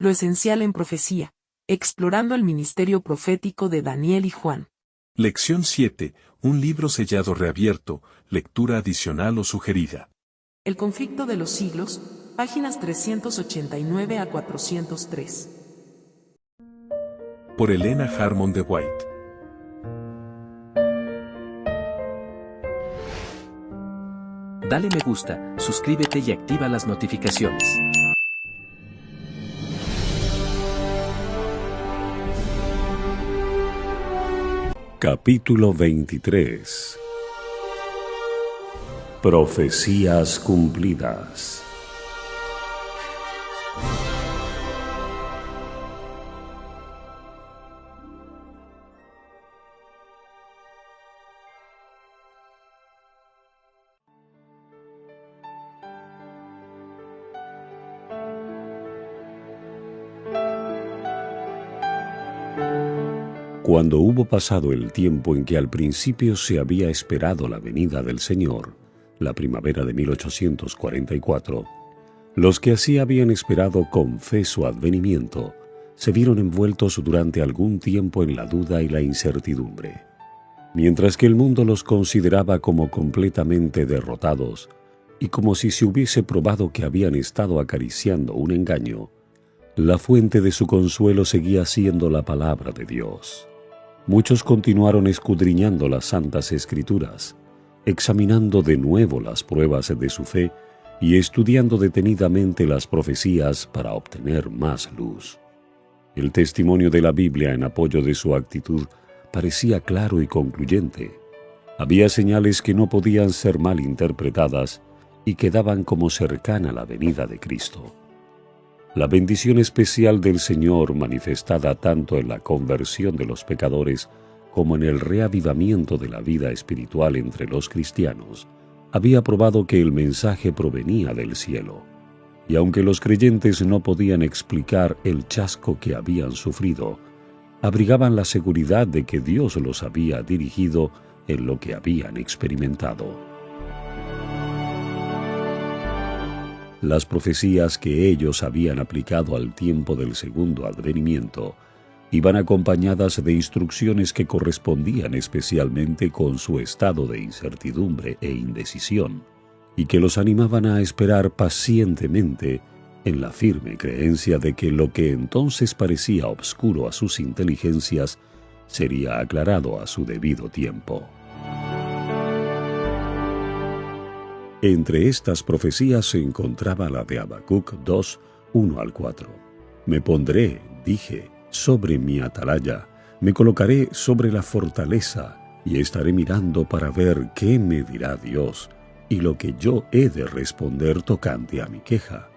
Lo esencial en profecía. Explorando el ministerio profético de Daniel y Juan. Lección 7. Un libro sellado reabierto, lectura adicional o sugerida. El conflicto de los siglos, páginas 389 a 403. Por Elena Harmon de White. Dale me gusta, suscríbete y activa las notificaciones. Capítulo 23. Profecías cumplidas. Cuando hubo pasado el tiempo en que al principio se había esperado la venida del Señor, la primavera de 1844, los que así habían esperado con fe su advenimiento, se vieron envueltos durante algún tiempo en la duda y la incertidumbre. Mientras que el mundo los consideraba como completamente derrotados y como si se hubiese probado que habían estado acariciando un engaño, la fuente de su consuelo seguía siendo la palabra de Dios. Muchos continuaron escudriñando las Santas Escrituras, examinando de nuevo las pruebas de su fe y estudiando detenidamente las profecías para obtener más luz. El testimonio de la Biblia en apoyo de su actitud parecía claro y concluyente. Había señales que no podían ser mal interpretadas y que daban como cercana la venida de Cristo. La bendición especial del Señor, manifestada tanto en la conversión de los pecadores como en el reavivamiento de la vida espiritual entre los cristianos, había probado que el mensaje provenía del cielo. Y aunque los creyentes no podían explicar el chasco que habían sufrido, abrigaban la seguridad de que Dios los había dirigido en lo que habían experimentado. Las profecías que ellos habían aplicado al tiempo del segundo advenimiento iban acompañadas de instrucciones que correspondían especialmente con su estado de incertidumbre e indecisión, y que los animaban a esperar pacientemente en la firme creencia de que lo que entonces parecía obscuro a sus inteligencias sería aclarado a su debido tiempo. Entre estas profecías se encontraba la de Habacuc 2, 1 al 4. Me pondré, dije, sobre mi atalaya, me colocaré sobre la fortaleza y estaré mirando para ver qué me dirá Dios y lo que yo he de responder tocante a mi queja.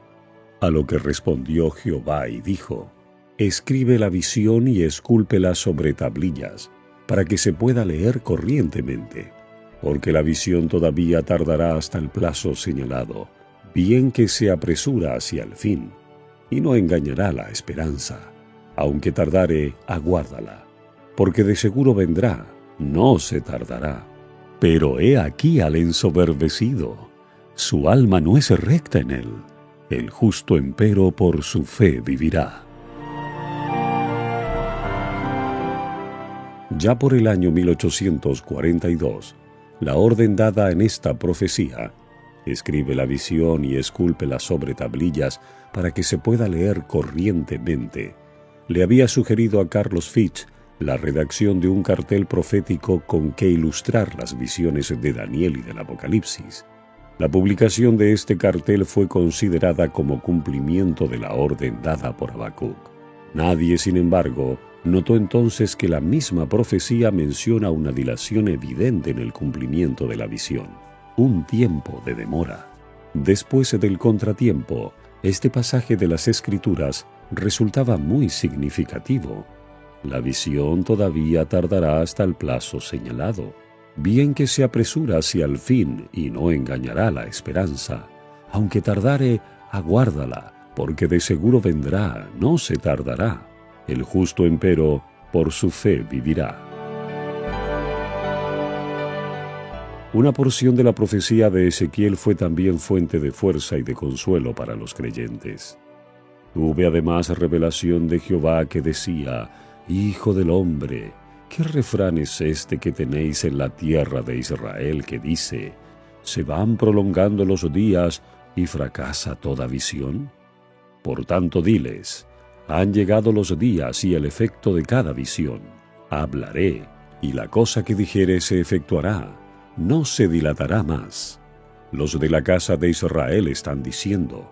A lo que respondió Jehová y dijo, escribe la visión y escúlpela sobre tablillas, para que se pueda leer corrientemente. Porque la visión todavía tardará hasta el plazo señalado, bien que se apresura hacia el fin, y no engañará la esperanza. Aunque tardare, aguárdala, porque de seguro vendrá, no se tardará. Pero he aquí al ensoberbecido, su alma no es recta en él, el justo empero por su fe vivirá. Ya por el año 1842, la orden dada en esta profecía, escribe la visión y escúlpela sobre tablillas para que se pueda leer corrientemente, le había sugerido a Carlos Fitch la redacción de un cartel profético con que ilustrar las visiones de Daniel y del Apocalipsis. La publicación de este cartel fue considerada como cumplimiento de la orden dada por Habacuc. Nadie, sin embargo, notó entonces que la misma profecía menciona una dilación evidente en el cumplimiento de la visión, un tiempo de demora. Después del contratiempo, este pasaje de las Escrituras resultaba muy significativo. La visión todavía tardará hasta el plazo señalado, bien que se apresura hacia el fin y no engañará la esperanza. Aunque tardare, aguárdala, porque de seguro vendrá, no se tardará. El justo empero por su fe vivirá. Una porción de la profecía de Ezequiel fue también fuente de fuerza y de consuelo para los creyentes. Tuve además revelación de Jehová que decía: Hijo del hombre, ¿qué refrán es este que tenéis en la tierra de Israel que dice: se van prolongando los días y fracasa toda visión? Por tanto diles: han llegado los días y el efecto de cada visión. Hablaré, y la cosa que dijere se efectuará, no se dilatará más. Los de la casa de Israel están diciendo: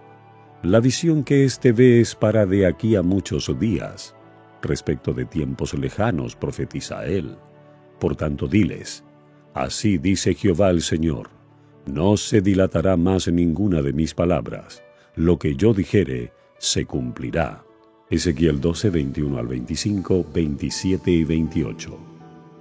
la visión que éste ve es para de aquí a muchos días. Respecto de tiempos lejanos profetiza él. Por tanto diles: así dice Jehová el Señor: no se dilatará más ninguna de mis palabras. Lo que yo dijere se cumplirá. Ezequiel 12, 21 al 25, 27 y 28.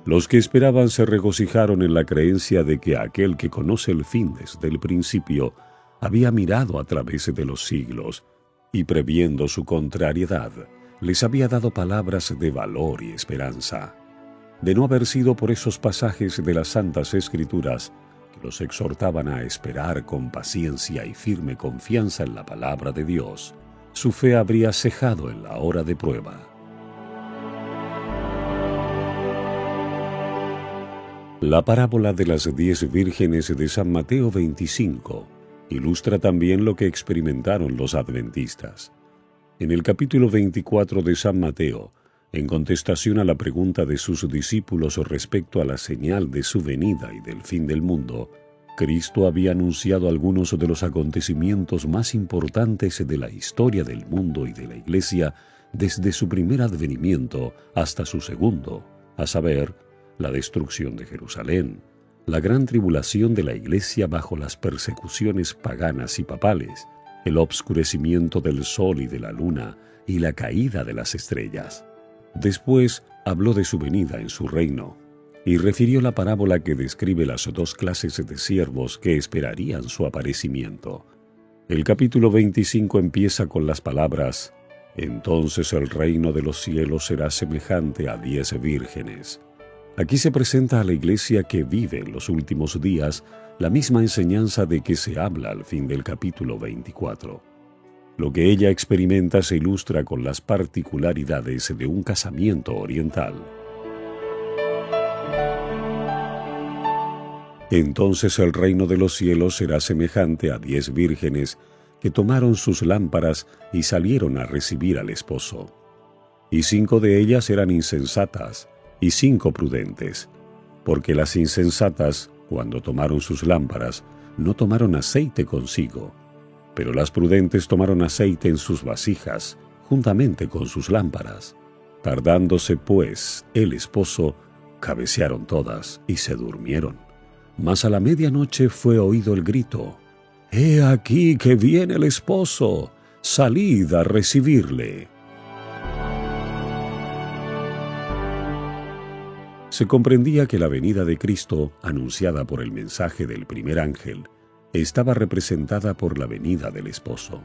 Los que esperaban se regocijaron en la creencia de que aquel que conoce el fin desde el principio había mirado a través de los siglos y, previendo su contrariedad, les había dado palabras de valor y esperanza. De no haber sido por esos pasajes de las Santas Escrituras que los exhortaban a esperar con paciencia y firme confianza en la palabra de Dios, su fe habría cejado en la hora de prueba. La parábola de las 10 vírgenes de San Mateo 25 ilustra también lo que experimentaron los adventistas. En el capítulo 24 de San Mateo, en contestación a la pregunta de sus discípulos respecto a la señal de su venida y del fin del mundo, Cristo había anunciado algunos de los acontecimientos más importantes de la historia del mundo y de la Iglesia desde su primer advenimiento hasta su segundo, a saber, la destrucción de Jerusalén, la gran tribulación de la Iglesia bajo las persecuciones paganas y papales, el obscurecimiento del sol y de la luna y la caída de las estrellas. Después habló de su venida en su reino y refirió la parábola que describe las 2 clases de siervos que esperarían su aparecimiento. El capítulo 25 empieza con las palabras: entonces el reino de los cielos será semejante a 10 vírgenes. Aquí se presenta a la Iglesia que vive en los últimos días la misma enseñanza de que se habla al fin del capítulo 24. Lo que ella experimenta se ilustra con las particularidades de un casamiento oriental. Entonces el reino de los cielos será semejante a 10 vírgenes que tomaron sus lámparas y salieron a recibir al esposo. Y 5 de ellas eran insensatas, y 5 prudentes, porque las insensatas, cuando tomaron sus lámparas, no tomaron aceite consigo, pero las prudentes tomaron aceite en sus vasijas, juntamente con sus lámparas. Tardándose, pues, el esposo, cabecearon todas y se durmieron. Mas a la medianoche fue oído el grito: «¡He aquí que viene el esposo! ¡Salid a recibirle!». Se comprendía que la venida de Cristo, anunciada por el mensaje del primer ángel, estaba representada por la venida del esposo.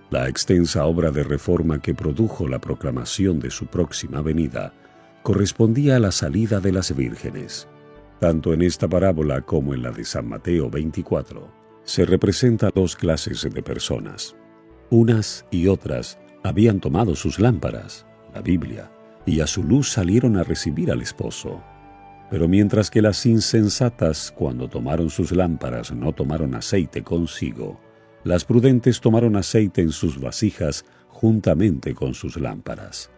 La extensa obra de reforma que produjo la proclamación de su próxima venida correspondía a la salida de las vírgenes. Tanto en esta parábola como en la de San Mateo 24, se representa 2 clases de personas. Unas y otras habían tomado sus lámparas, la Biblia, y a su luz salieron a recibir al esposo. Pero mientras que las insensatas, cuando tomaron sus lámparas, no tomaron aceite consigo, las prudentes tomaron aceite en sus vasijas juntamente con sus lámparas.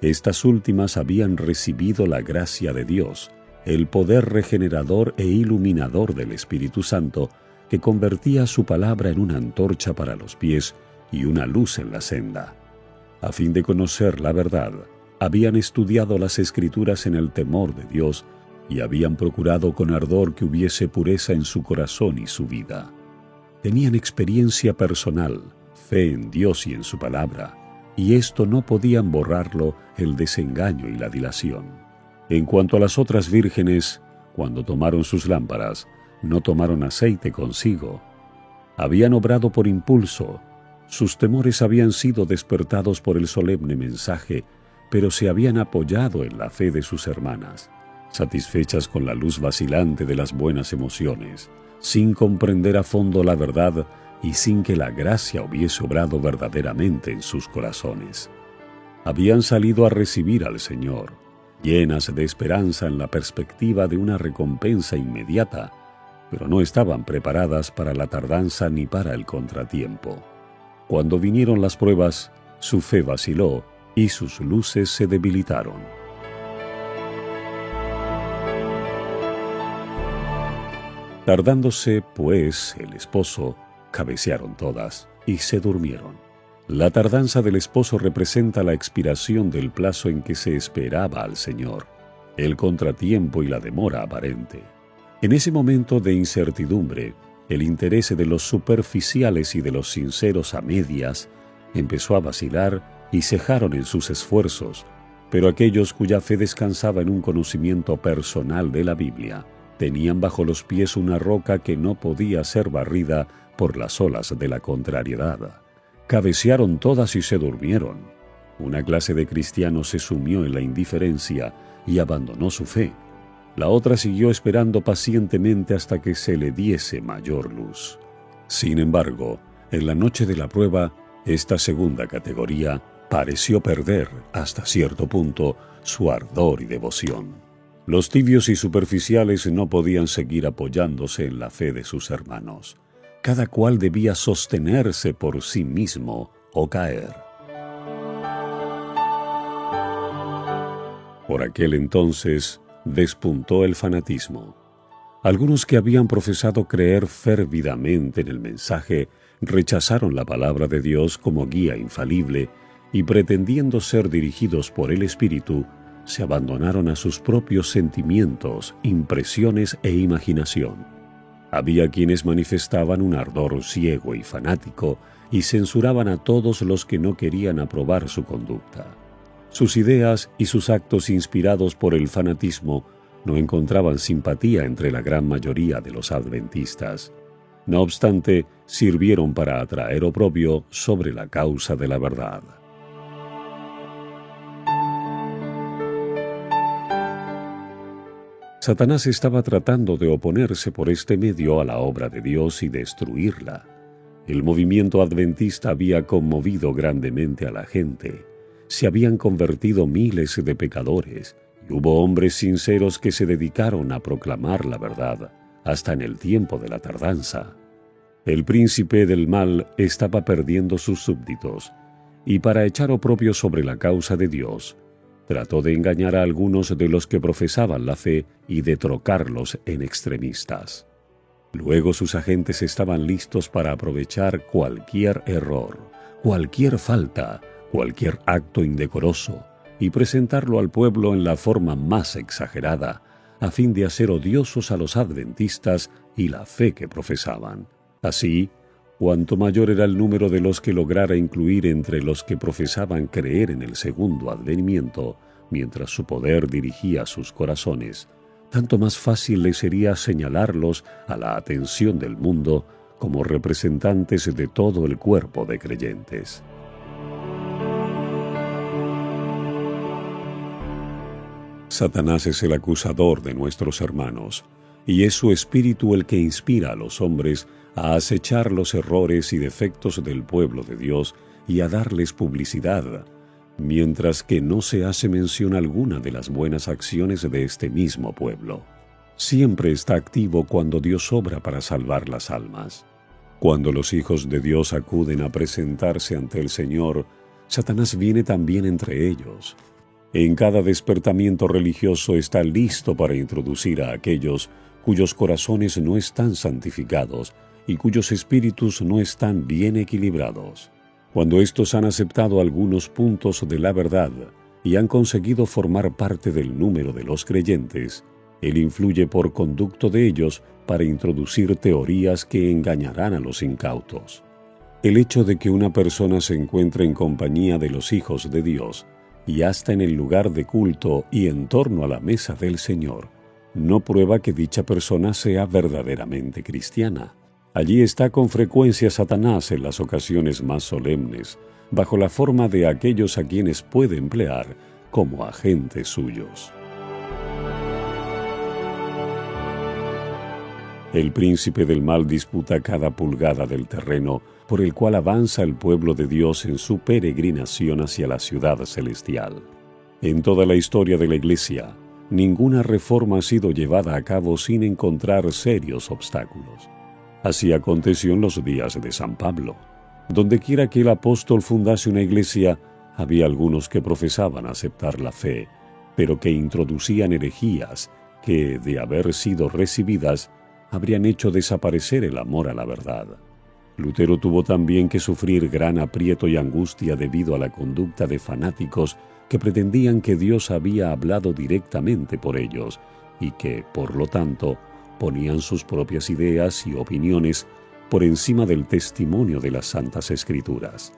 Estas últimas habían recibido la gracia de Dios, el poder regenerador e iluminador del Espíritu Santo, que convertía su palabra en una antorcha para los pies y una luz en la senda. A fin de conocer la verdad, habían estudiado las Escrituras en el temor de Dios y habían procurado con ardor que hubiese pureza en su corazón y su vida. Tenían experiencia personal, fe en Dios y en su palabra, y esto no podían borrarlo el desengaño y la dilación. En cuanto a las otras vírgenes, cuando tomaron sus lámparas, no tomaron aceite consigo. Habían obrado por impulso. Sus temores habían sido despertados por el solemne mensaje, pero se habían apoyado en la fe de sus hermanas, satisfechas con la luz vacilante de las buenas emociones, sin comprender a fondo la verdad y sin que la gracia hubiese obrado verdaderamente en sus corazones. Habían salido a recibir al Señor, llenas de esperanza en la perspectiva de una recompensa inmediata, pero no estaban preparadas para la tardanza ni para el contratiempo. Cuando vinieron las pruebas, su fe vaciló y sus luces se debilitaron. Tardándose, pues, el esposo, cabecearon todas y se durmieron. La tardanza del esposo representa la expiración del plazo en que se esperaba al Señor, el contratiempo y la demora aparente. En ese momento de incertidumbre, el interés de los superficiales y de los sinceros a medias empezó a vacilar y cejaron en sus esfuerzos, pero aquellos cuya fe descansaba en un conocimiento personal de la Biblia tenían bajo los pies una roca que no podía ser barrida por las olas de la contrariedad. Cabecearon todas y se durmieron. Una clase de cristianos se sumió en la indiferencia y abandonó su fe. La otra siguió esperando pacientemente hasta que se le diese mayor luz. Sin embargo, en la noche de la prueba, esta segunda categoría pareció perder, hasta cierto punto, su ardor y devoción. Los tibios y superficiales no podían seguir apoyándose en la fe de sus hermanos. Cada cual debía sostenerse por sí mismo o caer. Por aquel entonces despuntó el fanatismo. Algunos que habían profesado creer fervidamente en el mensaje rechazaron la palabra de Dios como guía infalible y, pretendiendo ser dirigidos por el Espíritu, se abandonaron a sus propios sentimientos, impresiones e imaginación. Había quienes manifestaban un ardor ciego y fanático y censuraban a todos los que no querían aprobar su conducta. Sus ideas y sus actos inspirados por el fanatismo no encontraban simpatía entre la gran mayoría de los adventistas. No obstante, sirvieron para atraer oprobio sobre la causa de la verdad. Satanás estaba tratando de oponerse por este medio a la obra de Dios y destruirla. El movimiento adventista había conmovido grandemente a la gente. Se habían convertido miles de pecadores y hubo hombres sinceros que se dedicaron a proclamar la verdad hasta en el tiempo de la tardanza. El príncipe del mal estaba perdiendo sus súbditos y para echar oprobio sobre la causa de Dios, trató de engañar a algunos de los que profesaban la fe y de trocarlos en extremistas. Luego sus agentes estaban listos para aprovechar cualquier error, cualquier falta, cualquier acto indecoroso y presentarlo al pueblo en la forma más exagerada, a fin de hacer odiosos a los adventistas y la fe que profesaban. Así, cuanto mayor era el número de los que lograra incluir entre los que profesaban creer en el segundo advenimiento, mientras su poder dirigía sus corazones, tanto más fácil le sería señalarlos a la atención del mundo como representantes de todo el cuerpo de creyentes. Satanás es el acusador de nuestros hermanos, y es su espíritu el que inspira a los hombres a acechar los errores y defectos del pueblo de Dios y a darles publicidad, mientras que no se hace mención alguna de las buenas acciones de este mismo pueblo. Siempre está activo cuando Dios obra para salvar las almas. Cuando los hijos de Dios acuden a presentarse ante el Señor, Satanás viene también entre ellos. En cada despertamiento religioso está listo para introducir a aquellos cuyos corazones no están santificados y cuyos espíritus no están bien equilibrados. Cuando estos han aceptado algunos puntos de la verdad y han conseguido formar parte del número de los creyentes, él influye por conducto de ellos para introducir teorías que engañarán a los incautos. El hecho de que una persona se encuentre en compañía de los hijos de Dios y hasta en el lugar de culto y en torno a la mesa del Señor, no prueba que dicha persona sea verdaderamente cristiana. Allí está con frecuencia Satanás en las ocasiones más solemnes, bajo la forma de aquellos a quienes puede emplear como agentes suyos. El príncipe del mal disputa cada pulgada del terreno por el cual avanza el pueblo de Dios en su peregrinación hacia la ciudad celestial. En toda la historia de la Iglesia, ninguna reforma ha sido llevada a cabo sin encontrar serios obstáculos. Así aconteció en los días de San Pablo. Dondequiera que el apóstol fundase una iglesia, había algunos que profesaban aceptar la fe, pero que introducían herejías que, de haber sido recibidas, habrían hecho desaparecer el amor a la verdad. Lutero tuvo también que sufrir gran aprieto y angustia debido a la conducta de fanáticos que pretendían que Dios había hablado directamente por ellos y que, por lo tanto, ponían sus propias ideas y opiniones por encima del testimonio de las Santas Escrituras.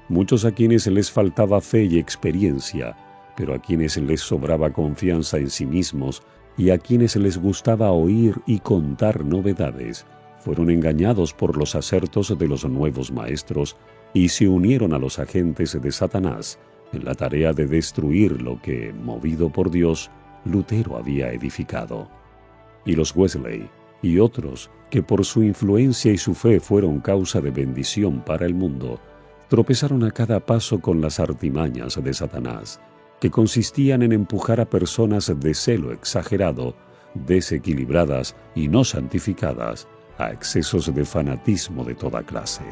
Muchos a quienes les faltaba fe y experiencia, pero a quienes les sobraba confianza en sí mismos y a quienes les gustaba oír y contar novedades, fueron engañados por los acertos de los nuevos maestros y se unieron a los agentes de Satanás en la tarea de destruir lo que, movido por Dios, Lutero había edificado. Y los Wesley y otros que por su influencia y su fe fueron causa de bendición para el mundo, tropezaron a cada paso con las artimañas de Satanás, que consistían en empujar a personas de celo exagerado, desequilibradas y no santificadas, a excesos de fanatismo de toda clase.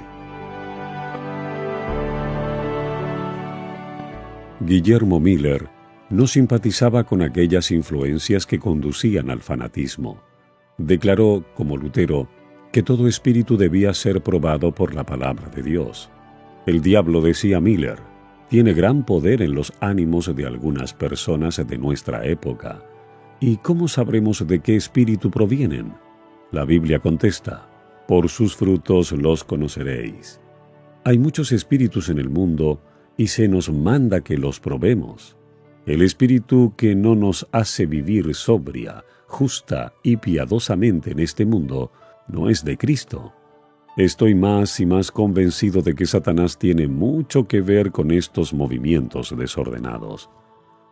Guillermo Miller no simpatizaba con aquellas influencias que conducían al fanatismo. Declaró, como Lutero, que todo espíritu debía ser probado por la palabra de Dios. El diablo, decía Miller, tiene gran poder en los ánimos de algunas personas de nuestra época. ¿Y cómo sabremos de qué espíritu provienen? La Biblia contesta, por sus frutos los conoceréis. Hay muchos espíritus en el mundo y se nos manda que los probemos. El espíritu que no nos hace vivir sobria, justa y piadosamente en este mundo no es de Cristo. Estoy más y más convencido de que Satanás tiene mucho que ver con estos movimientos desordenados.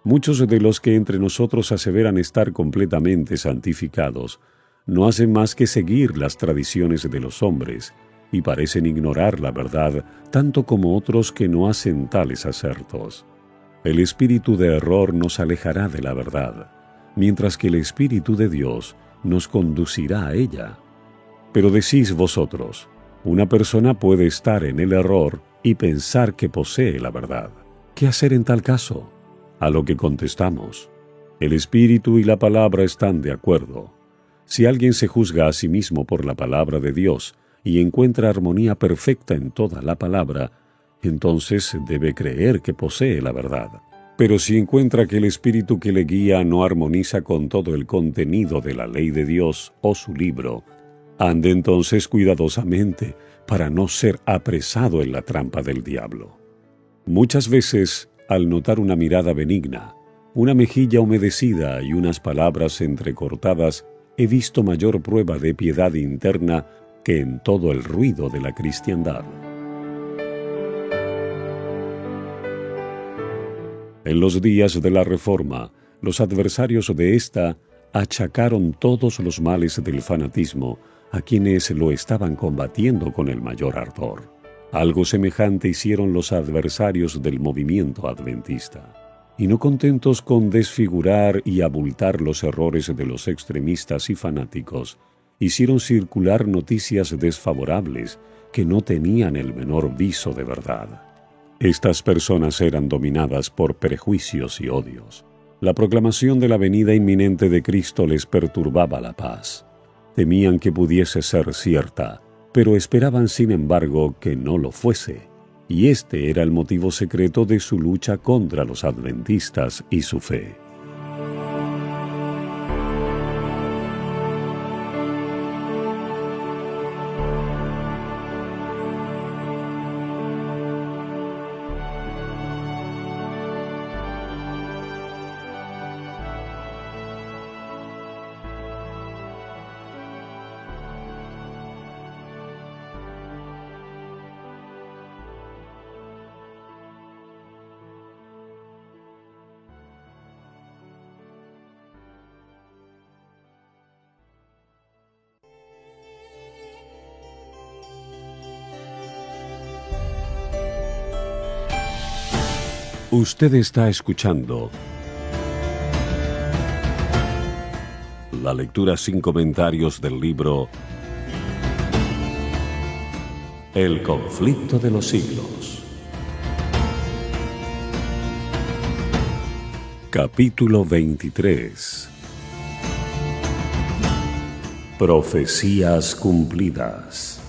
Muchos de los que entre nosotros aseveran estar completamente santificados no hacen más que seguir las tradiciones de los hombres y parecen ignorar la verdad tanto como otros que no hacen tales acertos. El espíritu de error nos alejará de la verdad, mientras que el Espíritu de Dios nos conducirá a ella. Pero decís vosotros, una persona puede estar en el error y pensar que posee la verdad. ¿Qué hacer en tal caso? A lo que contestamos, el Espíritu y la palabra están de acuerdo. Si alguien se juzga a sí mismo por la palabra de Dios y encuentra armonía perfecta en toda la palabra, entonces debe creer que posee la verdad. Pero si encuentra que el espíritu que le guía no armoniza con todo el contenido de la ley de Dios o su libro, ande entonces cuidadosamente para no ser apresado en la trampa del diablo. Muchas veces, al notar una mirada benigna, una mejilla humedecida y unas palabras entrecortadas, he visto mayor prueba de piedad interna que en todo el ruido de la cristiandad. En los días de la Reforma, los adversarios de ésta achacaron todos los males del fanatismo a quienes lo estaban combatiendo con el mayor ardor. Algo semejante hicieron los adversarios del movimiento adventista. Y no contentos con desfigurar y abultar los errores de los extremistas y fanáticos, hicieron circular noticias desfavorables que no tenían el menor viso de verdad. Estas personas eran dominadas por prejuicios y odios. La proclamación de la venida inminente de Cristo les perturbaba la paz. Temían que pudiese ser cierta, pero esperaban sin embargo que no lo fuese. Y este era el motivo secreto de su lucha contra los adventistas y su fe. Usted está escuchando la lectura sin comentarios del libro El conflicto de los siglos. Capítulo 23. Profecías cumplidas.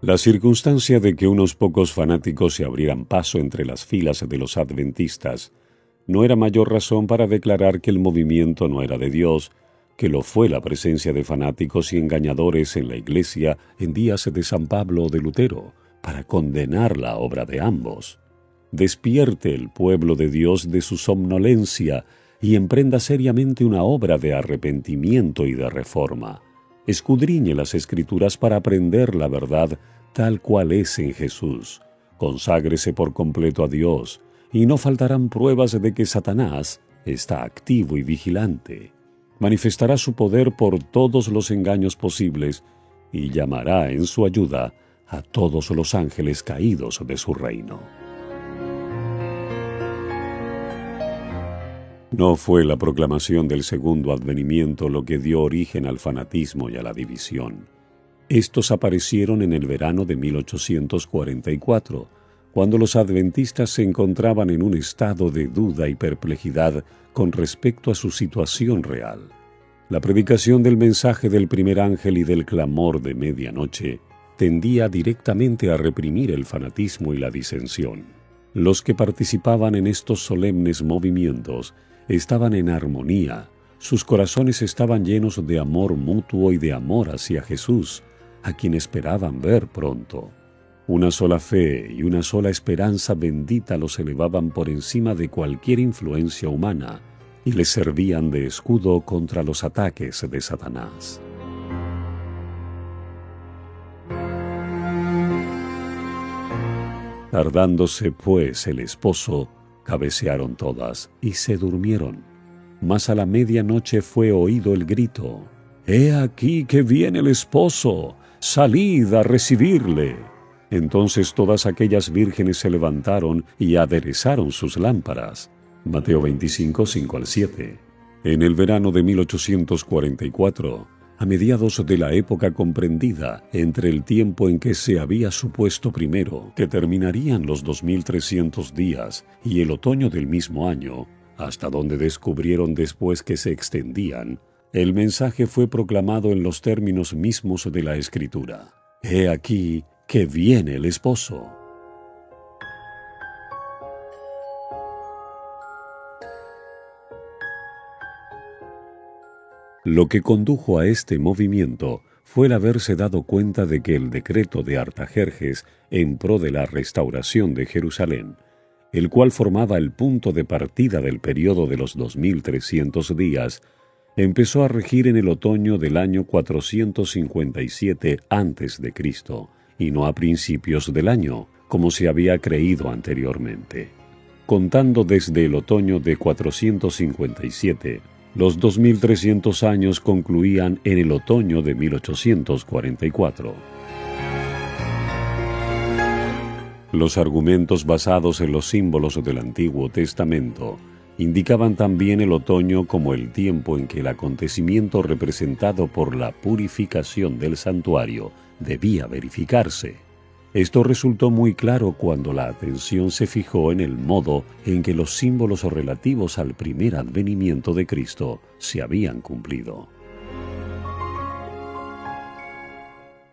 La circunstancia de que unos pocos fanáticos se abrieran paso entre las filas de los adventistas no era mayor razón para declarar que el movimiento no era de Dios, que lo fue la presencia de fanáticos y engañadores en la Iglesia en días de San Pablo o de Lutero, para condenar la obra de ambos. Despierte el pueblo de Dios de su somnolencia y emprenda seriamente una obra de arrepentimiento y de reforma. Escudriñe las Escrituras para aprender la verdad tal cual es en Jesús. Conságrese por completo a Dios, y no faltarán pruebas de que Satanás está activo y vigilante. Manifestará su poder por todos los engaños posibles y llamará en su ayuda a todos los ángeles caídos de su reino. No fue la proclamación del segundo advenimiento lo que dio origen al fanatismo y a la división. Estos aparecieron en el verano de 1844, cuando los adventistas se encontraban en un estado de duda y perplejidad con respecto a su situación real. La predicación del mensaje del primer ángel y del clamor de medianoche tendía directamente a reprimir el fanatismo y la disensión. Los que participaban en estos solemnes movimientos estaban en armonía, sus corazones estaban llenos de amor mutuo y de amor hacia Jesús, a quien esperaban ver pronto. Una sola fe y una sola esperanza bendita los elevaban por encima de cualquier influencia humana y les servían de escudo contra los ataques de Satanás. Tardándose, pues, el esposo, cabecearon todas y se durmieron. Mas a la medianoche fue oído el grito: «¡He aquí que viene el esposo! ¡Salid a recibirle!». Entonces todas aquellas vírgenes se levantaron y aderezaron sus lámparas. Mateo 25, 5-7. En el verano de 1844, a mediados de la época comprendida entre el tiempo en que se había supuesto primero que terminarían los 2300 días y el otoño del mismo año, hasta donde descubrieron después que se extendían, el mensaje fue proclamado en los términos mismos de la Escritura: «He aquí que viene el esposo». Lo que condujo a este movimiento fue el haberse dado cuenta de que el decreto de Artajerjes en pro de la restauración de Jerusalén, el cual formaba el punto de partida del periodo de los 2300 días, empezó a regir en el otoño del año 457 a.C., y no a principios del año, como se había creído anteriormente. Contando desde el otoño de 457, los 2300 años concluían en el otoño de 1844. Los argumentos basados en los símbolos del Antiguo Testamento indicaban también el otoño como el tiempo en que el acontecimiento representado por la purificación del santuario debía verificarse. Esto resultó muy claro cuando la atención se fijó en el modo en que los símbolos relativos al primer advenimiento de Cristo se habían cumplido.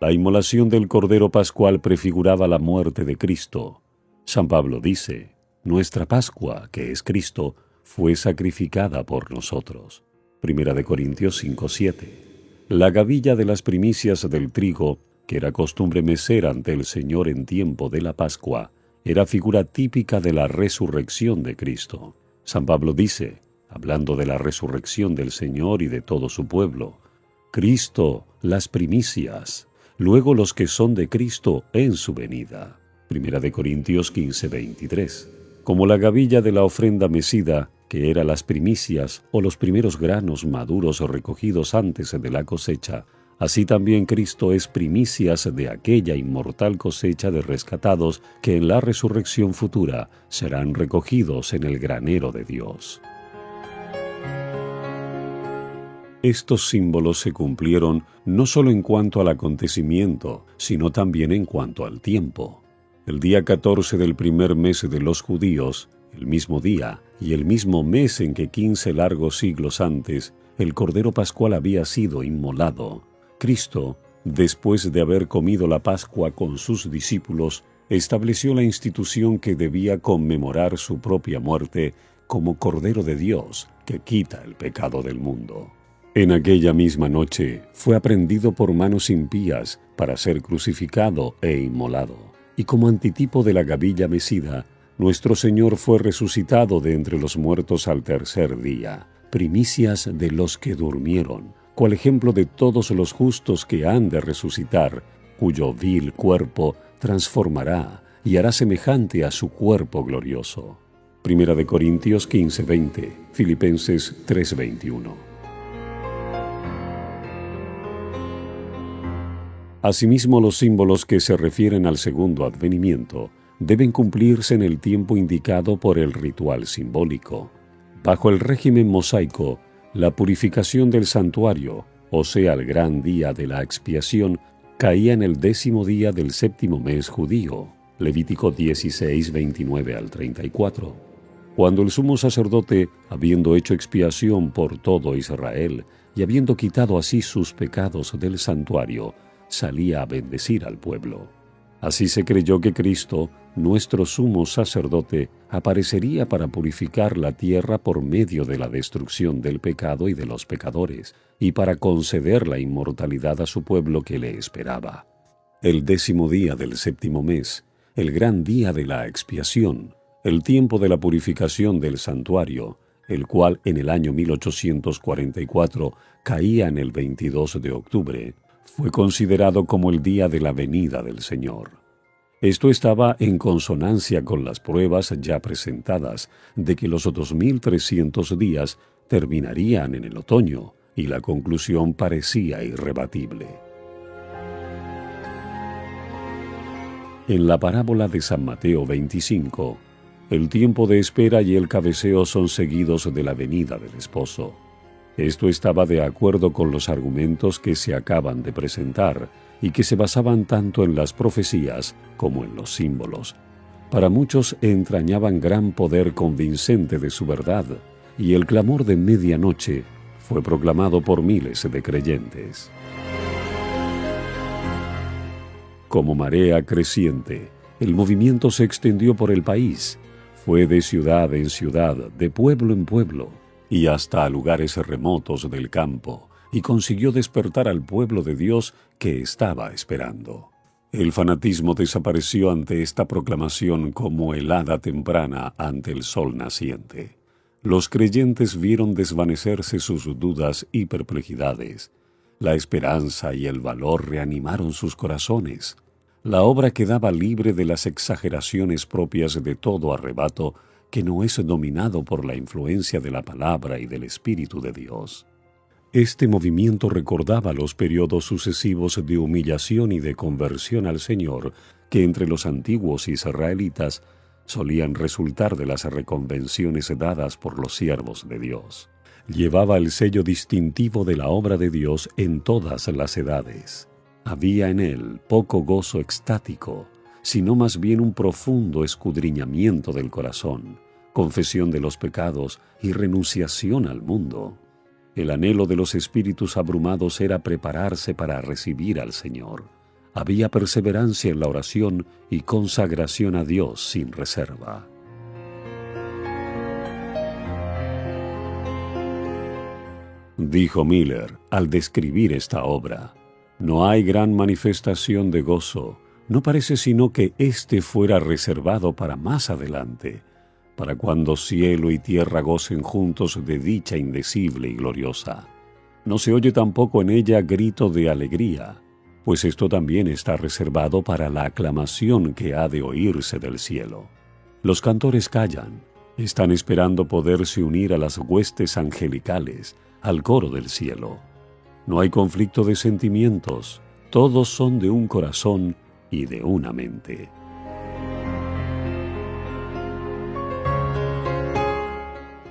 La inmolación del Cordero Pascual prefiguraba la muerte de Cristo. San Pablo dice: «Nuestra Pascua, que es Cristo, fue sacrificada por nosotros». 1 Corintios 5:7. La gavilla de las primicias del trigo, que era costumbre mecer ante el Señor en tiempo de la Pascua, era figura típica de la resurrección de Cristo. San Pablo dice, hablando de la resurrección del Señor y de todo su pueblo: «Cristo, las primicias, luego los que son de Cristo en su venida». Primera de Corintios 15:23. Como la gavilla de la ofrenda mecida, que era las primicias o los primeros granos maduros recogidos antes de la cosecha, así también Cristo es primicias de aquella inmortal cosecha de rescatados que en la resurrección futura serán recogidos en el granero de Dios. Estos símbolos se cumplieron no solo en cuanto al acontecimiento, sino también en cuanto al tiempo. El día 14 del primer mes de los judíos, el mismo día y el mismo mes en que 15 largos siglos antes el Cordero Pascual había sido inmolado, Cristo, después de haber comido la Pascua con sus discípulos, estableció la institución que debía conmemorar su propia muerte como Cordero de Dios que quita el pecado del mundo. En aquella misma noche fue aprehendido por manos impías para ser crucificado e inmolado, y como antitipo de la gavilla mecida, nuestro Señor fue resucitado de entre los muertos al tercer día, primicias de los que durmieron, cual ejemplo de todos los justos que han de resucitar, cuyo vil cuerpo transformará y hará semejante a su cuerpo glorioso. Primera de Corintios 15:20, Filipenses 3:21. Asimismo, los símbolos que se refieren al segundo advenimiento deben cumplirse en el tiempo indicado por el ritual simbólico. Bajo el régimen mosaico, la purificación del santuario, o sea, el gran día de la expiación, caía en el 10º día del 7º mes judío, Levítico 16, 29 al 34. Cuando el sumo sacerdote, habiendo hecho expiación por todo Israel y habiendo quitado así sus pecados del santuario, salía a bendecir al pueblo. Así se creyó que Cristo, nuestro sumo sacerdote, aparecería para purificar la tierra por medio de la destrucción del pecado y de los pecadores, y para conceder la inmortalidad a su pueblo que le esperaba. El 10º día del 7º mes, el gran día de la expiación, el tiempo de la purificación del santuario, el cual en el año 1844 caía en el 22 de octubre, fue considerado como el día de la venida del Señor. Esto estaba en consonancia con las pruebas ya presentadas de que los 2300 días terminarían en el otoño, y la conclusión parecía irrebatible. En la parábola de San Mateo 25, el tiempo de espera y el cabeceo son seguidos de la venida del esposo. Esto estaba de acuerdo con los argumentos que se acaban de presentar y que se basaban tanto en las profecías como en los símbolos. Para muchos entrañaban gran poder convincente de su verdad, y el clamor de medianoche fue proclamado por miles de creyentes. Como marea creciente, el movimiento se extendió por el país, fue de ciudad en ciudad, de pueblo en pueblo, y hasta a lugares remotos del campo, y consiguió despertar al pueblo de Dios que estaba esperando. El fanatismo desapareció ante esta proclamación como helada temprana ante el sol naciente. Los creyentes vieron desvanecerse sus dudas y perplejidades. La esperanza y el valor reanimaron sus corazones. La obra quedaba libre de las exageraciones propias de todo arrebato que no es dominado por la influencia de la palabra y del Espíritu de Dios. Este movimiento recordaba los periodos sucesivos de humillación y de conversión al Señor que entre los antiguos israelitas solían resultar de las reconvenciones dadas por los siervos de Dios. Llevaba el sello distintivo de la obra de Dios en todas las edades. Había en él poco gozo extático, sino más bien un profundo escudriñamiento del corazón, confesión de los pecados y renunciación al mundo. El anhelo de los espíritus abrumados era prepararse para recibir al Señor. Había perseverancia en la oración y consagración a Dios sin reserva. Dijo Miller al describir esta obra: no hay gran manifestación de gozo, no parece sino que éste fuera reservado para más adelante, para cuando cielo y tierra gocen juntos de dicha indecible y gloriosa. No se oye tampoco en ella grito de alegría. pues esto también está reservado para la aclamación que ha de oírse del cielo. Los cantores callan, están esperando poderse unir a las huestes angelicales, al coro del cielo. No hay conflicto de sentimientos, todos son de un corazón y de una mente.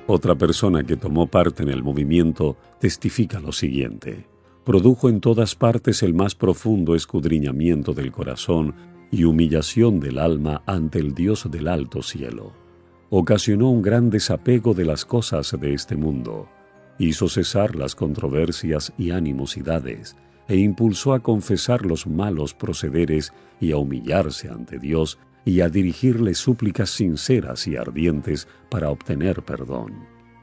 Otra persona que tomó parte en el movimiento testifica lo siguiente: produjo en todas partes el más profundo escudriñamiento del corazón y humillación del alma ante el Dios del alto cielo. Ocasionó un gran desapego de las cosas de este mundo, hizo cesar las controversias y animosidades, e impulsó a confesar los malos procederes y a humillarse ante Dios y a dirigirle súplicas sinceras y ardientes para obtener perdón.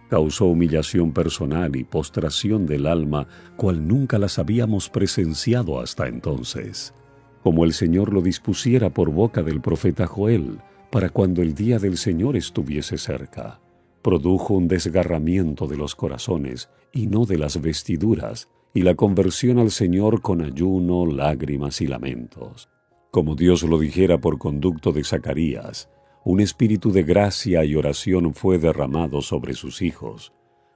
Causó humillación personal y postración del alma, cual nunca las habíamos presenciado hasta entonces, como el Señor lo dispusiera por boca del profeta Joel, para cuando el día del Señor estuviese cerca. Produjo un desgarramiento de los corazones y no de las vestiduras, y la conversión al Señor con ayuno, lágrimas y lamentos. Como Dios lo dijera por conducto de Zacarías, un espíritu de gracia y oración fue derramado sobre sus hijos.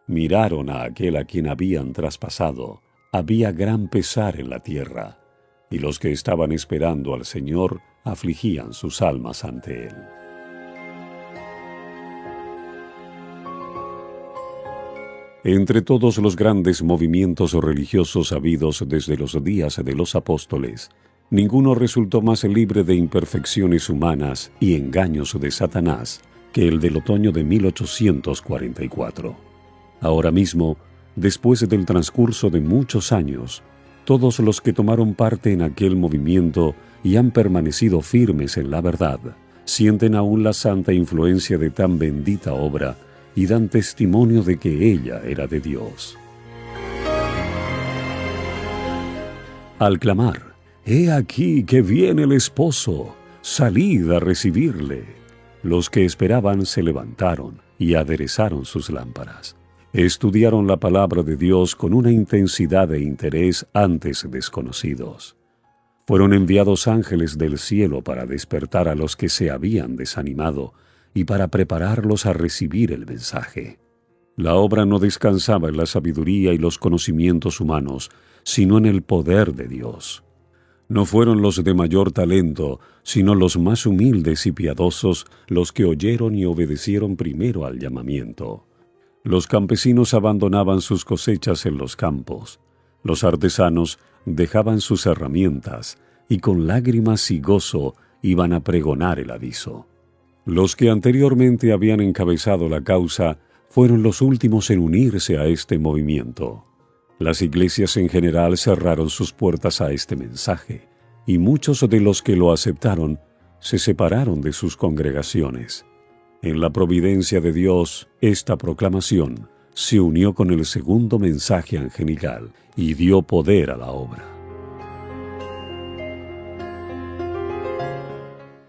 Miraron a aquel a quien habían traspasado. Había gran pesar en la tierra, y los que estaban esperando al Señor afligían sus almas ante Él. Entre todos los grandes movimientos religiosos habidos desde los días de los apóstoles, ninguno resultó más libre de imperfecciones humanas y engaños de Satanás que el del otoño de 1844. Ahora mismo, después del transcurso de muchos años, todos los que tomaron parte en aquel movimiento y han permanecido firmes en la verdad, sienten aún la santa influencia de tan bendita obra y dan testimonio de que ella era de Dios. Al clamar: «He aquí que viene el esposo, salid a recibirle», los que esperaban se levantaron y aderezaron sus lámparas. Estudiaron la palabra de Dios con una intensidad e interés antes desconocidos. Fueron enviados ángeles del cielo para despertar a los que se habían desanimado y para prepararlos a recibir el mensaje. La obra no descansaba en la sabiduría y los conocimientos humanos, sino en el poder de Dios. No fueron los de mayor talento, sino los más humildes y piadosos los que oyeron y obedecieron primero al llamamiento. Los campesinos abandonaban sus cosechas en los campos. Los artesanos dejaban sus herramientas y con lágrimas y gozo iban a pregonar el aviso. Los que anteriormente habían encabezado la causa fueron los últimos en unirse a este movimiento. Las iglesias en general cerraron sus puertas a este mensaje, y muchos de los que lo aceptaron se separaron de sus congregaciones. En la providencia de Dios, esta proclamación se unió con el segundo mensaje angelical y dio poder a la obra.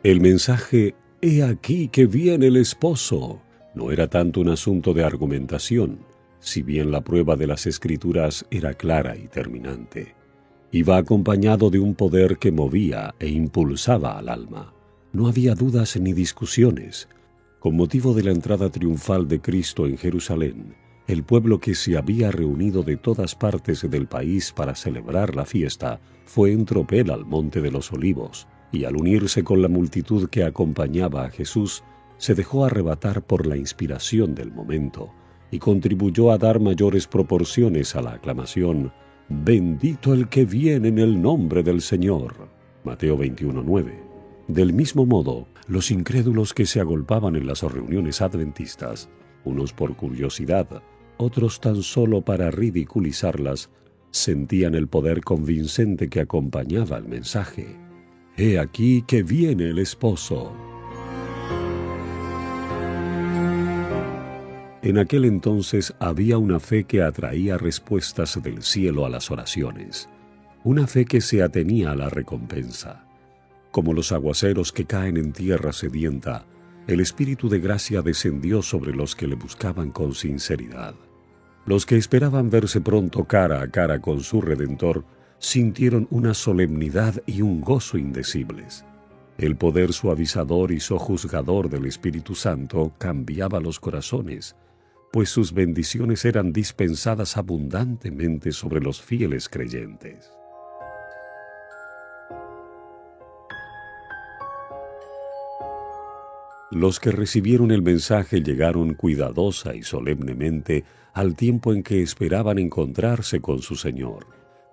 El mensaje «He aquí que viene el esposo» no era tanto un asunto de argumentación, si bien la prueba de las Escrituras era clara y terminante. Iba acompañado de un poder que movía e impulsaba al alma. No había dudas ni discusiones. Con motivo de la entrada triunfal de Cristo en Jerusalén, el pueblo que se había reunido de todas partes del país para celebrar la fiesta fue en tropel al Monte de los Olivos, y al unirse con la multitud que acompañaba a Jesús, se dejó arrebatar por la inspiración del momento y contribuyó a dar mayores proporciones a la aclamación «Bendito el que viene en el nombre del Señor». Mateo 21:9. Del mismo modo, los incrédulos que se agolpaban en las reuniones adventistas, unos por curiosidad, otros tan solo para ridiculizarlas, sentían el poder convincente que acompañaba el mensaje. «He aquí que viene el esposo». En aquel entonces había una fe que atraía respuestas del cielo a las oraciones, una fe que se atenía a la recompensa. Como los aguaceros que caen en tierra sedienta, el Espíritu de gracia descendió sobre los que le buscaban con sinceridad. Los que esperaban verse pronto cara a cara con su Redentor sintieron una solemnidad y un gozo indecibles. El poder suavizador y sojuzgador del Espíritu Santo cambiaba los corazones, pues sus bendiciones eran dispensadas abundantemente sobre los fieles creyentes. Los que recibieron el mensaje llegaron cuidadosa y solemnemente al tiempo en que esperaban encontrarse con su Señor.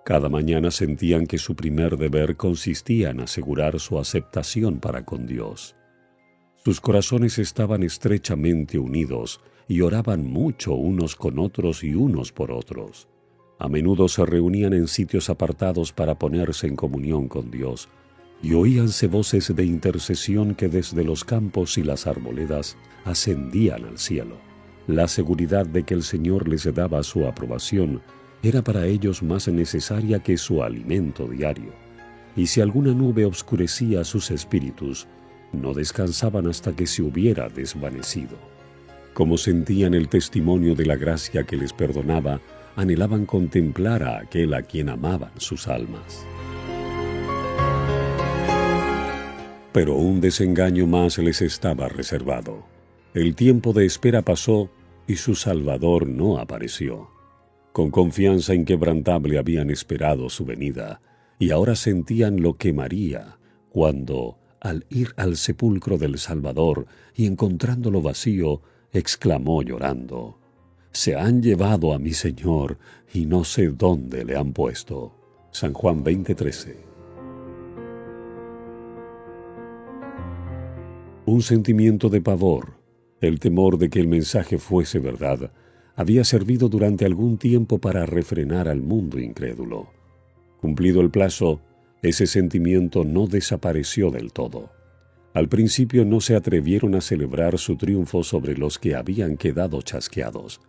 Cada mañana sentían que su primer deber consistía en asegurar su aceptación para con Dios. Sus corazones estaban estrechamente unidos y oraban mucho unos con otros y unos por otros. A menudo se reunían en sitios apartados para ponerse en comunión con Dios, y oíanse voces de intercesión que desde los campos y las arboledas ascendían al cielo. La seguridad de que el Señor les daba su aprobación era para ellos más necesaria que su alimento diario, y si alguna nube obscurecía sus espíritus, no descansaban hasta que se hubiera desvanecido. Como sentían el testimonio de la gracia que les perdonaba, anhelaban contemplar a aquel a quien amaban sus almas. Pero un desengaño más les estaba reservado. El tiempo de espera pasó y su Salvador no apareció. Con confianza inquebrantable habían esperado su venida, y ahora sentían lo que María, cuando, al ir al sepulcro del Salvador y encontrándolo vacío, exclamó llorando: «Se han llevado a mi Señor y no sé dónde le han puesto». San Juan 20:13. Un sentimiento de pavor, el temor de que el mensaje fuese verdad, había servido durante algún tiempo para refrenar al mundo incrédulo. Cumplido el plazo, ese sentimiento no desapareció del todo. Al principio no se atrevieron a celebrar su triunfo sobre los que habían quedado chasqueados,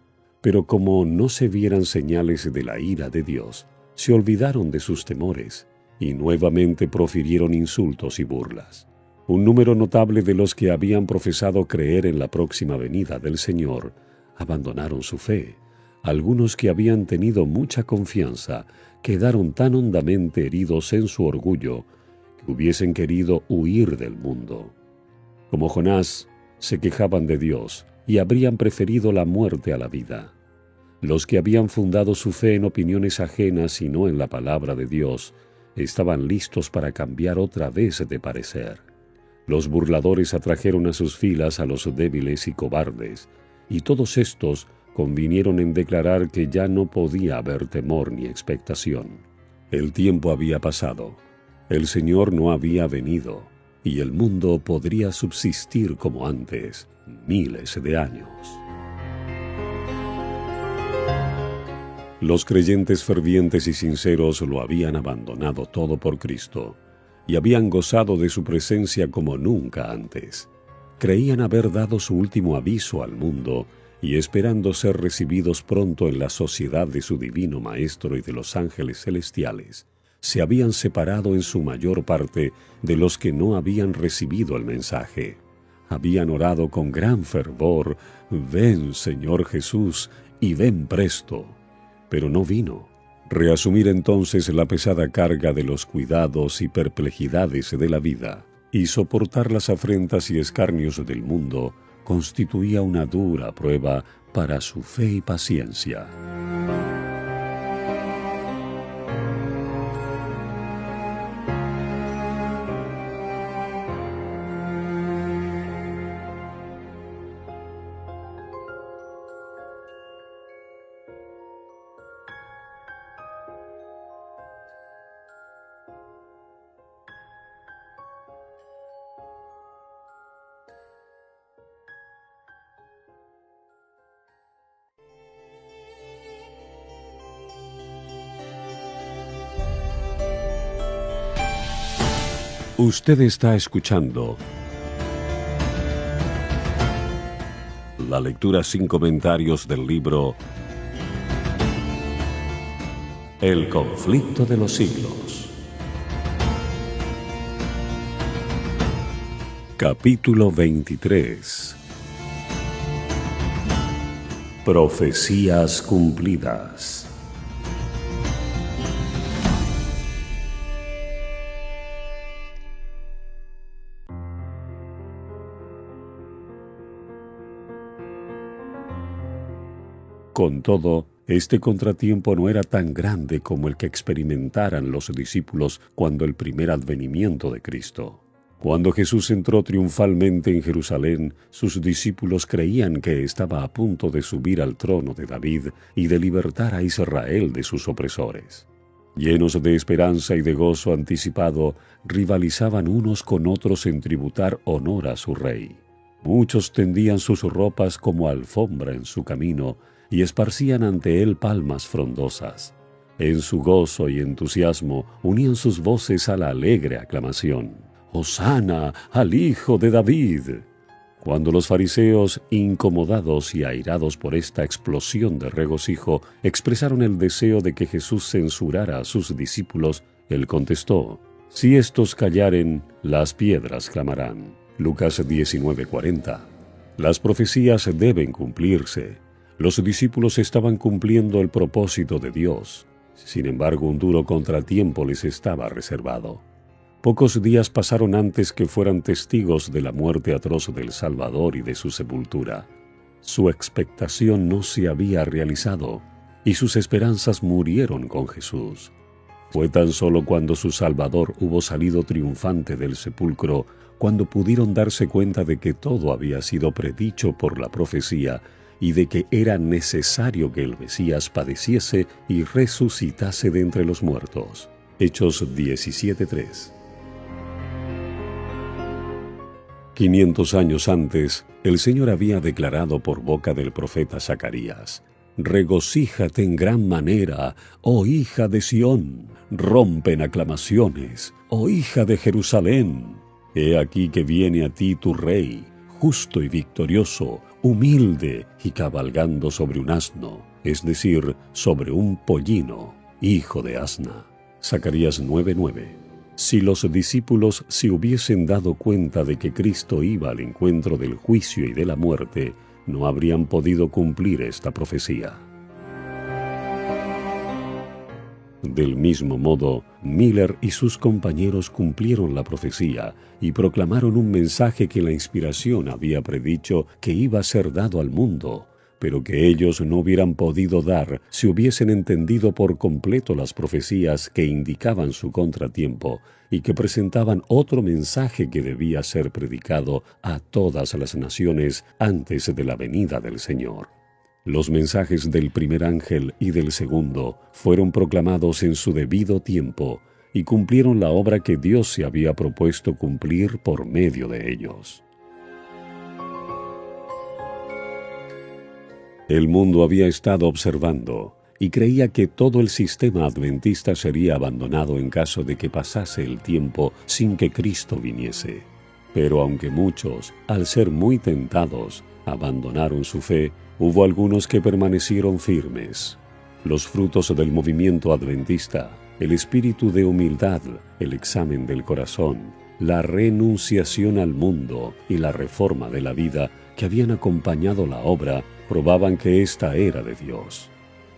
pero como no se vieran señales de la ira de Dios, se olvidaron de sus temores y nuevamente profirieron insultos y burlas. Un número notable de los que habían profesado creer en la próxima venida del Señor abandonaron su fe. Algunos que habían tenido mucha confianza quedaron tan hondamente heridos en su orgullo que hubiesen querido huir del mundo. Como Jonás, se quejaban de Dios y habrían preferido la muerte a la vida. Los que habían fundado su fe en opiniones ajenas y no en la palabra de Dios estaban listos para cambiar otra vez de parecer. Los burladores atrajeron a sus filas a los débiles y cobardes, y todos estos convinieron en declarar que ya no podía haber temor ni expectación. El tiempo había pasado, el Señor no había venido, y el mundo podría subsistir como antes, miles de años. Los creyentes fervientes y sinceros lo habían abandonado todo por Cristo, y habían gozado de su presencia como nunca antes. Creían haber dado su último aviso al mundo y esperando ser recibidos pronto en la sociedad de su divino Maestro y de los ángeles celestiales, se habían separado en su mayor parte de los que no habían recibido el mensaje. Habían orado con gran fervor: «Ven, Señor Jesús, y ven presto». Pero no vino. Reasumir entonces la pesada carga de los cuidados y perplejidades de la vida y soportar las afrentas y escarnios del mundo constituía una dura prueba para su fe y paciencia. Usted está escuchando la lectura sin comentarios del libro El conflicto de los siglos. Capítulo 23. Profecías cumplidas. Con todo, este contratiempo no era tan grande como el que experimentaran los discípulos cuando el primer advenimiento de Cristo. Cuando Jesús entró triunfalmente en Jerusalén, sus discípulos creían que estaba a punto de subir al trono de David y de libertar a Israel de sus opresores. Llenos de esperanza y de gozo anticipado, rivalizaban unos con otros en tributar honor a su rey. Muchos tendían sus ropas como alfombra en su camino y esparcían ante él palmas frondosas. En su gozo y entusiasmo unían sus voces a la alegre aclamación: «¡Hosana al Hijo de David!». Cuando los fariseos, incomodados y airados por esta explosión de regocijo, expresaron el deseo de que Jesús censurara a sus discípulos, él contestó: «Si estos callaren, las piedras clamarán». Lucas 19:40. Las profecías deben cumplirse. Los discípulos estaban cumpliendo el propósito de Dios. Sin embargo, un duro contratiempo les estaba reservado. Pocos días pasaron antes que fueran testigos de la muerte atroz del Salvador y de su sepultura. Su expectación no se había realizado y sus esperanzas murieron con Jesús. Fue tan solo cuando su Salvador hubo salido triunfante del sepulcro, cuando pudieron darse cuenta de que todo había sido predicho por la profecía y de que era necesario que el Mesías padeciese y resucitase de entre los muertos. Hechos 17:3. 500 años antes, el Señor había declarado por boca del profeta Zacarías: «Regocíjate en gran manera, oh hija de Sión, rompen aclamaciones, oh hija de Jerusalén. He aquí que viene a ti tu rey, justo y victorioso, humilde y cabalgando sobre un asno, es decir, sobre un pollino, hijo de asna». Zacarías 9:9. Si los discípulos se hubiesen dado cuenta de que Cristo iba al encuentro del juicio y de la muerte, no habrían podido cumplir esta profecía. Del mismo modo, Miller y sus compañeros cumplieron la profecía y proclamaron un mensaje que la inspiración había predicho que iba a ser dado al mundo, pero que ellos no hubieran podido dar si hubiesen entendido por completo las profecías que indicaban su contratiempo y que presentaban otro mensaje que debía ser predicado a todas las naciones antes de la venida del Señor. Los mensajes del primer ángel y del segundo fueron proclamados en su debido tiempo y cumplieron la obra que Dios se había propuesto cumplir por medio de ellos. El mundo había estado observando y creía que todo el sistema adventista sería abandonado en caso de que pasase el tiempo sin que Cristo viniese. Pero aunque muchos, al ser muy tentados, abandonaron su fe, hubo algunos que permanecieron firmes. Los frutos del movimiento adventista, el espíritu de humildad, el examen del corazón, la renunciación al mundo y la reforma de la vida que habían acompañado la obra, probaban que ésta era de Dios.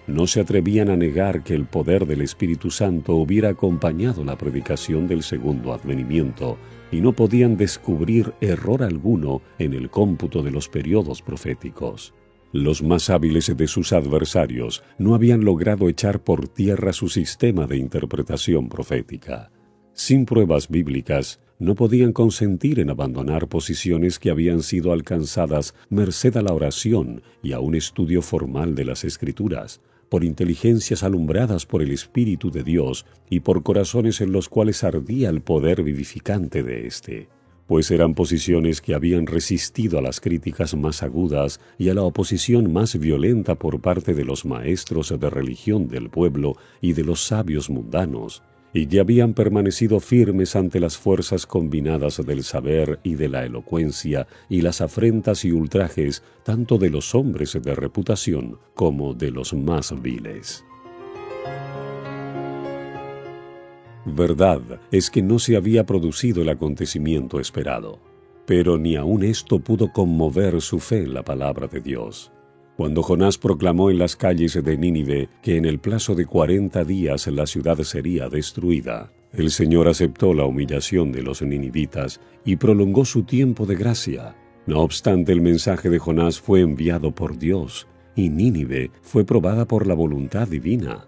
No se atrevían a negar que el poder del Espíritu Santo hubiera acompañado la predicación del segundo advenimiento, y no podían descubrir error alguno en el cómputo de los periodos proféticos. Los más hábiles de sus adversarios no habían logrado echar por tierra su sistema de interpretación profética. Sin pruebas bíblicas, no podían consentir en abandonar posiciones que habían sido alcanzadas merced a la oración y a un estudio formal de las Escrituras, por inteligencias alumbradas por el Espíritu de Dios y por corazones en los cuales ardía el poder vivificante de éste, pues eran posiciones que habían resistido a las críticas más agudas y a la oposición más violenta por parte de los maestros de religión del pueblo y de los sabios mundanos, y que habían permanecido firmes ante las fuerzas combinadas del saber y de la elocuencia y las afrentas y ultrajes tanto de los hombres de reputación como de los más viles. Verdad es que no se había producido el acontecimiento esperado, pero ni aun esto pudo conmover su fe en la palabra de Dios. Cuando Jonás proclamó en las calles de Nínive que en el plazo de 40 días la ciudad sería destruida, el Señor aceptó la humillación de los ninivitas y prolongó su tiempo de gracia. No obstante, el mensaje de Jonás fue enviado por Dios, y Nínive fue probada por la voluntad divina.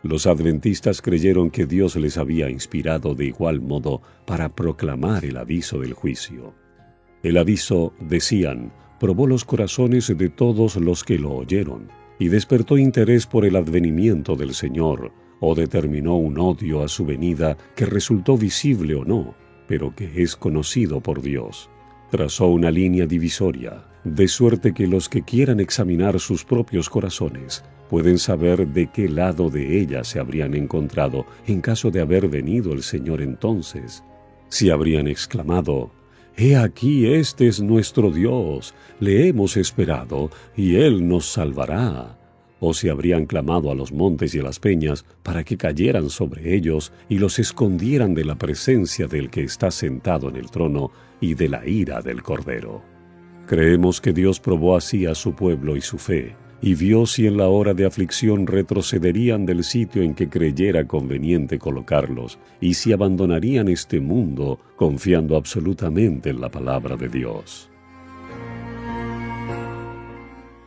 Los adventistas creyeron que Dios les había inspirado de igual modo para proclamar el aviso del juicio. El aviso, decían, probó los corazones de todos los que lo oyeron, y despertó interés por el advenimiento del Señor, o determinó un odio a su venida que resultó visible o no, pero que es conocido por Dios. Trazó una línea divisoria, de suerte que los que quieran examinar sus propios corazones pueden saber de qué lado de ella se habrían encontrado en caso de haber venido el Señor entonces. Si habrían exclamado, «He aquí, este es nuestro Dios, le hemos esperado, y Él nos salvará». O si habrían clamado a los montes y a las peñas para que cayeran sobre ellos y los escondieran de la presencia del que está sentado en el trono y de la ira del Cordero. Creemos que Dios probó así a su pueblo y su fe, y vio si en la hora de aflicción retrocederían del sitio en que creyera conveniente colocarlos, y si abandonarían este mundo confiando absolutamente en la palabra de Dios.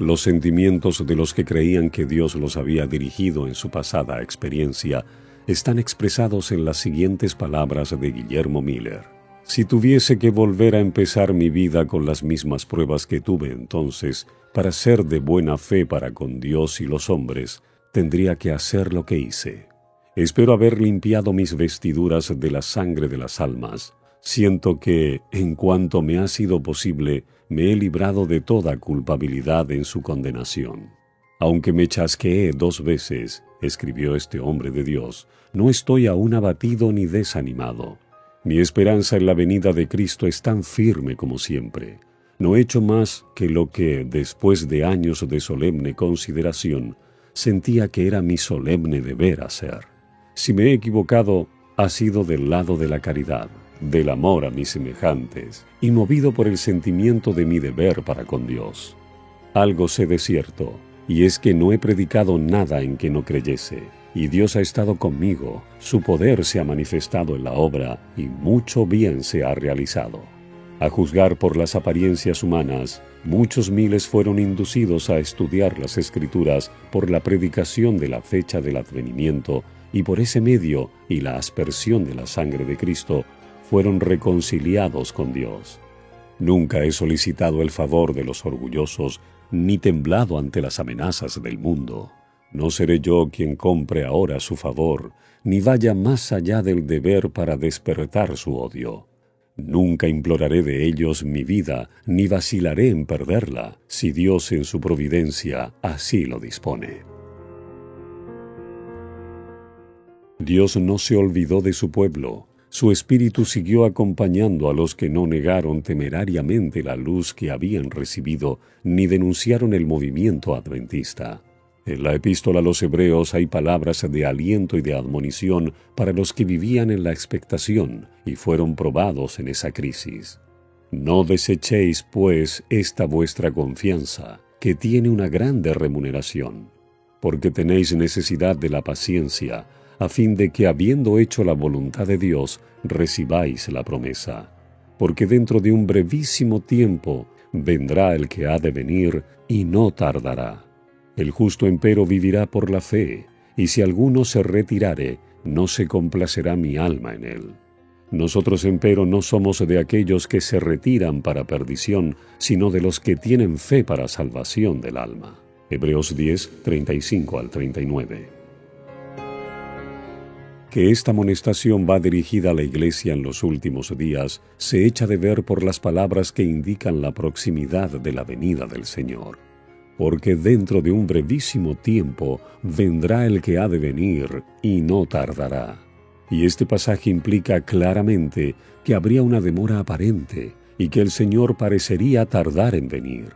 Los sentimientos de los que creían que Dios los había dirigido en su pasada experiencia están expresados en las siguientes palabras de Guillermo Miller. Si tuviese que volver a empezar mi vida con las mismas pruebas que tuve entonces, para ser de buena fe para con Dios y los hombres, tendría que hacer lo que hice. Espero haber limpiado mis vestiduras de la sangre de las almas. Siento que, en cuanto me ha sido posible, me he librado de toda culpabilidad en su condenación. Aunque me chasqueé 2 veces, escribió este hombre de Dios, no estoy aún abatido ni desanimado. Mi esperanza en la venida de Cristo es tan firme como siempre. No he hecho más que lo que, después de años de solemne consideración, sentía que era mi solemne deber hacer. Si me he equivocado, ha sido del lado de la caridad, del amor a mis semejantes, y movido por el sentimiento de mi deber para con Dios. Algo sé de cierto, y es que no he predicado nada en que no creyese, y Dios ha estado conmigo, su poder se ha manifestado en la obra, y mucho bien se ha realizado. A juzgar por las apariencias humanas, muchos miles fueron inducidos a estudiar las Escrituras por la predicación de la fecha del advenimiento, y por ese medio y la aspersión de la sangre de Cristo, fueron reconciliados con Dios. Nunca he solicitado el favor de los orgullosos, ni temblado ante las amenazas del mundo. No seré yo quien compre ahora su favor, ni vaya más allá del deber para despertar su odio. Nunca imploraré de ellos mi vida, ni vacilaré en perderla, si Dios en su providencia así lo dispone. Dios no se olvidó de su pueblo. Su espíritu siguió acompañando a los que no negaron temerariamente la luz que habían recibido, ni denunciaron el movimiento adventista. En la epístola a los Hebreos hay palabras de aliento y de admonición para los que vivían en la expectación y fueron probados en esa crisis. No desechéis, pues, esta vuestra confianza, que tiene una grande remuneración, porque tenéis necesidad de la paciencia, a fin de que, habiendo hecho la voluntad de Dios, recibáis la promesa. Porque dentro de un brevísimo tiempo vendrá el que ha de venir y no tardará. El justo empero vivirá por la fe, y si alguno se retirare, no se complacerá mi alma en él. Nosotros empero no somos de aquellos que se retiran para perdición, sino de los que tienen fe para salvación del alma. Hebreos 10, 35 al 39. Que esta amonestación va dirigida a la Iglesia en los últimos días se echa de ver por las palabras que indican la proximidad de la venida del Señor. Porque dentro de un brevísimo tiempo vendrá el que ha de venir y no tardará. Y este pasaje implica claramente que habría una demora aparente y que el Señor parecería tardar en venir.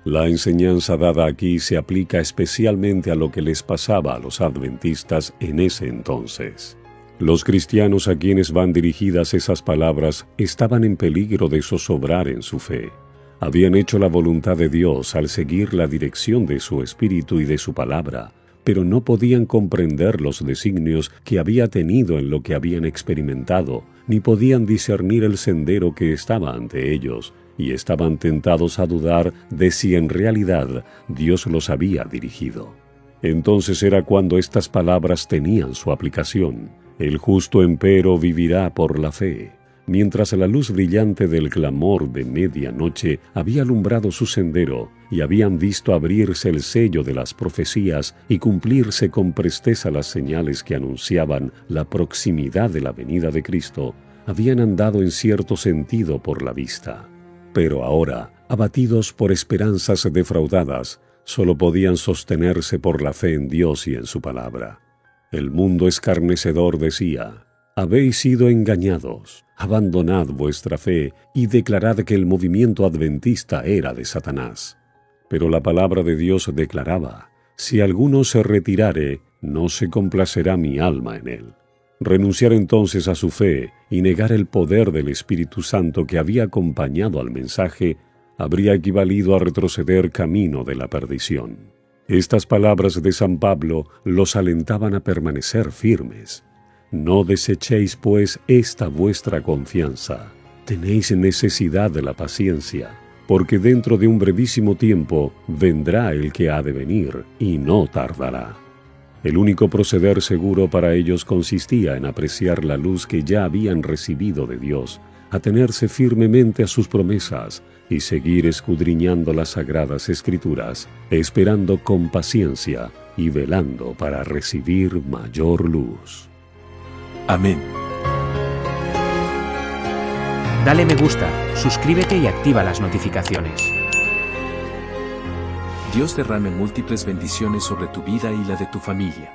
La enseñanza dada aquí se aplica especialmente a lo que les pasaba a los adventistas en ese entonces. Los cristianos a quienes van dirigidas esas palabras estaban en peligro de zozobrar en su fe. Habían hecho la voluntad de Dios al seguir la dirección de su espíritu y de su palabra, pero no podían comprender los designios que había tenido en lo que habían experimentado, ni podían discernir el sendero que estaba ante ellos, y estaban tentados a dudar de si en realidad Dios los había dirigido. Entonces era cuando estas palabras tenían su aplicación. El justo empero vivirá por la fe. Mientras la luz brillante del clamor de medianoche había alumbrado su sendero y habían visto abrirse el sello de las profecías y cumplirse con presteza las señales que anunciaban la proximidad de la venida de Cristo, habían andado en cierto sentido por la vista. Pero ahora, abatidos por esperanzas defraudadas, solo podían sostenerse por la fe en Dios y en su palabra. El mundo escarnecedor decía: «Habéis sido engañados, abandonad vuestra fe y declarad que el movimiento adventista era de Satanás». Pero la palabra de Dios declaraba: «Si alguno se retirare, no se complacerá mi alma en él». Renunciar entonces a su fe y negar el poder del Espíritu Santo que había acompañado al mensaje habría equivalido a retroceder camino de la perdición. Estas palabras de San Pablo los alentaban a permanecer firmes. «No desechéis, pues, esta vuestra confianza. Tenéis necesidad de la paciencia, porque dentro de un brevísimo tiempo vendrá el que ha de venir, y no tardará». El único proceder seguro para ellos consistía en apreciar la luz que ya habían recibido de Dios, atenerse firmemente a sus promesas y seguir escudriñando las sagradas Escrituras, esperando con paciencia y velando para recibir mayor luz. Amén. Dale me gusta, suscríbete y activa las notificaciones. Dios derrame múltiples bendiciones sobre tu vida y la de tu familia.